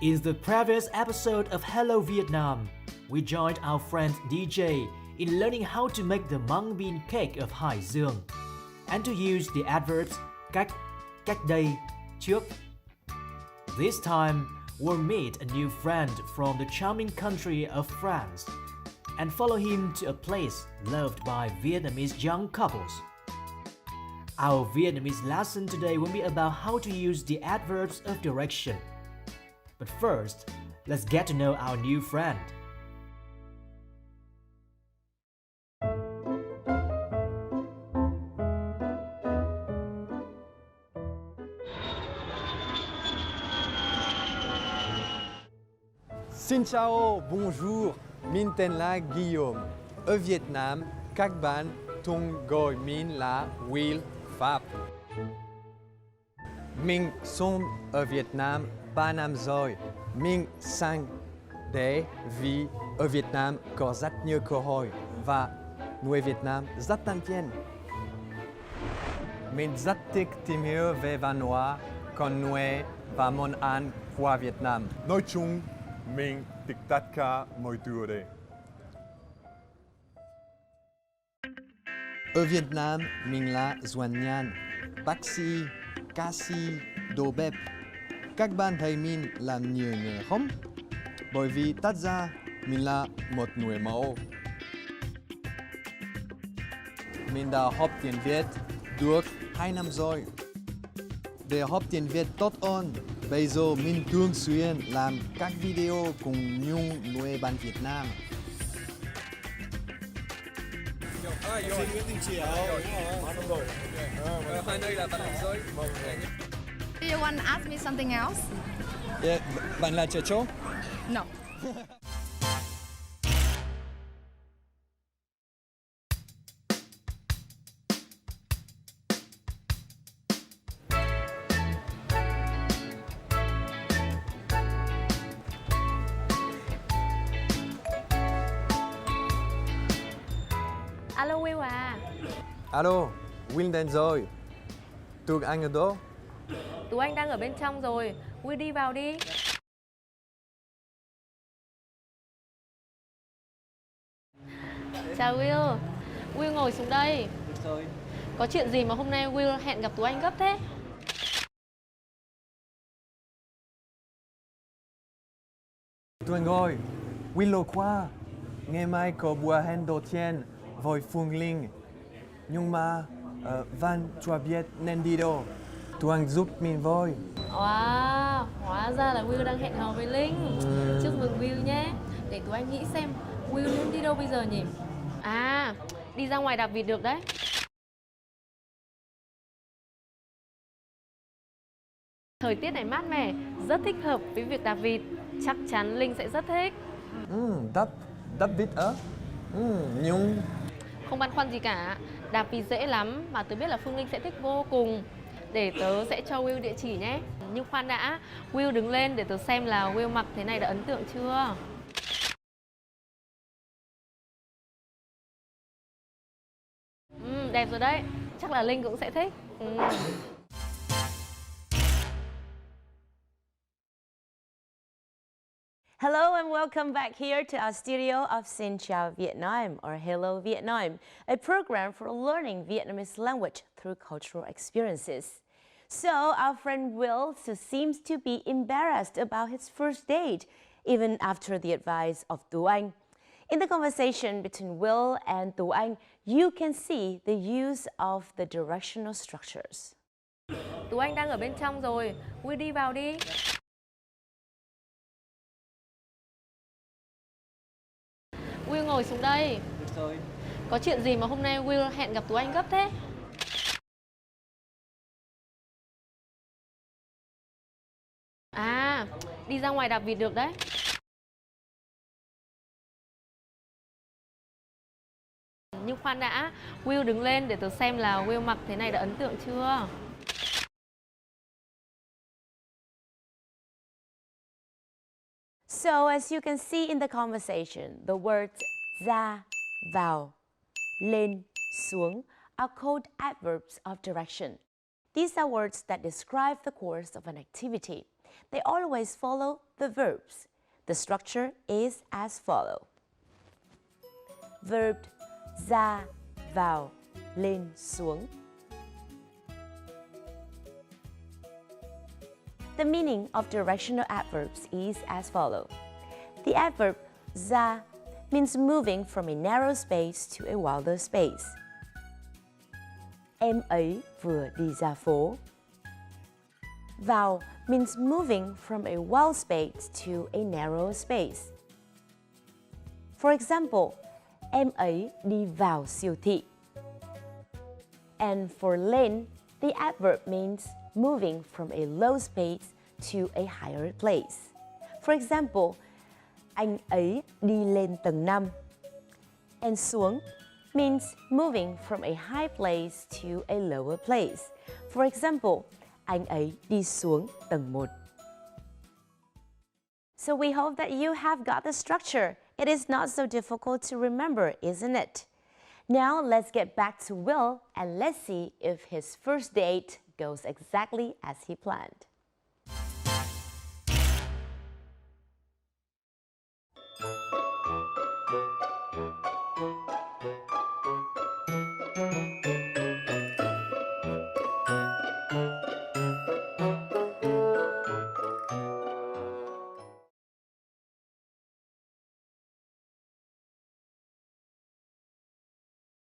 In the previous episode of Hello Vietnam, we joined our friend DJ in learning how to make the mung bean cake of Hải Dương and to use the adverbs cách, cách đây, trước. This time, we'll meet a new friend from the charming country of France and follow him to a place loved by Vietnamese young couples. Our Vietnamese lesson today will be about how to use the adverbs of direction. But first, let's get to know our new friend. Xin chào, bonjour, min tên là Guillaume. Ở Việt Nam, các bạn thường gọi min là Will Pháp. Mình sống ở Việt Nam 3 năm rồi. Mình sang đây vì ở Việt Nam có rất nhiều cơ hội và người Việt Nam rất thân thiện. Mình rất thích tìm hiểu về văn hóa, con người và món ăn của Việt Nam. Nói chung, mình thích tất cả mọi thứ ở đây. Ở Việt Nam, mình là doanh nhân, bác sĩ, ca sĩ, đầu bếp. Các bạn thấy mình làm nhiều nghề không? Bởi vì thật ra mình là một người mẫu. Mình đã học tiếng Việt được 2 năm rồi. Để học tiếng Việt tốt hơn, bây giờ mình thường xuyên làm các video cùng những người bạn Việt Nam. Xin Nguyễn Đình Chiểu, bạn đồng đội. Hai nơi là bạn học rồi. Do you want to ask me something else? Yeah, bạn là trẻ trâu? No. Alo Will à, Alo, Will đến rồi. Tụi anh ở đâu? Tú Anh đang ở bên trong rồi, Will đi vào đi. Chào Will, Will ngồi xuống đây. Có chuyện gì mà hôm nay Will hẹn gặp Tú Anh gấp thế? Tụi anh ơi, Will lâu quá. Ngày mai có buổi hẹn đầu tiên với Phương Linh. Nhưng mà Văn chưa biết nên đi đâu. Tụi anh giúp mình với. Wow, hóa ra là Will đang hẹn hò với Linh. Chúc mừng Will nhé. Để Tú Anh nghĩ xem Will nên đi đâu bây giờ nhỉ? À, đi ra ngoài đạp vịt được đấy. Thời tiết này mát mẻ, rất thích hợp với việc đạp vịt. Chắc chắn Linh sẽ rất thích. Đáp vịt á? Nhưng... Không băn khoăn gì cả, đạp vịt dễ lắm mà tớ biết là Phương Linh sẽ thích vô cùng. Để tớ sẽ cho Will địa chỉ nhé. Nhưng khoan đã, Will đứng lên để tớ xem là Will mặc thế này đã ấn tượng chưa. Đẹp rồi đấy, chắc là Linh cũng sẽ thích. Hello and welcome back here to our studio of Xin Chào Vietnam or Hello Vietnam, a program for learning Vietnamese language through cultural experiences. So our friend Will seems to be embarrassed about his first date, even after the advice of Tu Anh. In the conversation between Will and Tu Anh, you can see the use of the directional structures. Tú Anh đang ở bên trong rồi, Will đi vào đi. Will ngồi xuống đây. Có chuyện gì mà hôm nay Will hẹn gặp Tú Anh gấp thế? À, đi ra ngoài đạp vịt được đấy. Nhưng khoan đã, Will đứng lên để tớ xem là Will mặc thế này đã ấn tượng chưa. So as you can see in the conversation, the words ra, vào, lên, xuống are called adverbs of direction. These are words that describe the course of an activity. They always follow the verbs. The structure is as follows. Verb ra, vào, lên, xuống. The meaning of directional adverbs is as follows. The adverb ra means moving from a narrow space to a wider space. Em ấy vừa đi ra phố. Vào means moving from a wide space to a narrow space. For example, em ấy đi vào siêu thị. And for lên, the adverb means moving from a low space to a higher place. For example, anh ấy đi lên tầng 5. And xuống means moving from a high place to a lower place. For example, anh ấy đi xuống tầng 1. So we hope that you have got the structure. It is not so difficult to remember, isn't it? Now let's get back to Will and let's see if his first date goes exactly as he planned.